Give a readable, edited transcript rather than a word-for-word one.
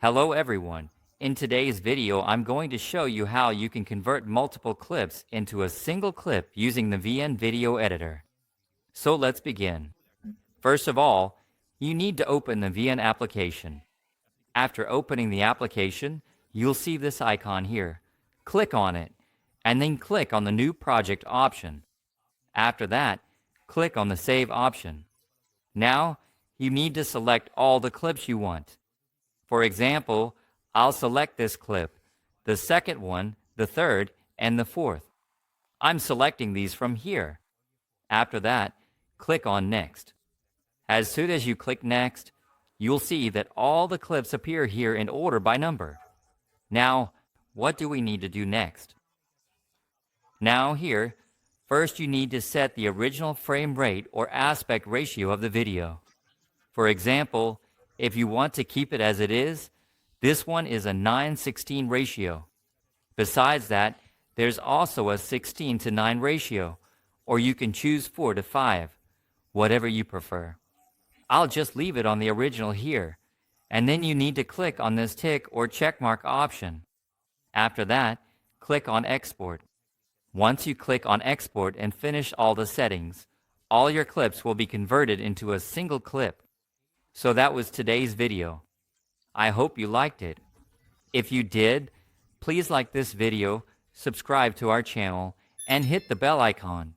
Hello everyone. In today's video, I'm going to show you how you can convert multiple clips into a single clip using the VN Video Editor. So let's begin. First of all, you need to open the VN application. After opening the application, you'll see this icon here. Click on it, and then click on the New Project option. After that, click on the Save option. Now, you need to select all the clips you want. For example, I'll select this clip, the second one, the third, and the fourth. I'm selecting these from here. After that, click on Next. As soon as you click Next, you'll see that all the clips appear here in order by number. Now, what do we need to do next? Now here, first you need to set the original frame rate or aspect ratio of the video. For example, if you want to keep it as it is, this one is a 9:16 ratio. Besides that, there's also a 16:9 ratio, or you can choose 4:5, whatever you prefer. I'll just leave it on the original here, and then you need to click on this tick or checkmark option. After that, click on Export. Once you click on Export and finish all the settings, all your clips will be converted into a single clip. So that was today's video. I hope you liked it. If you did, please like this video, subscribe to our channel, and hit the bell icon.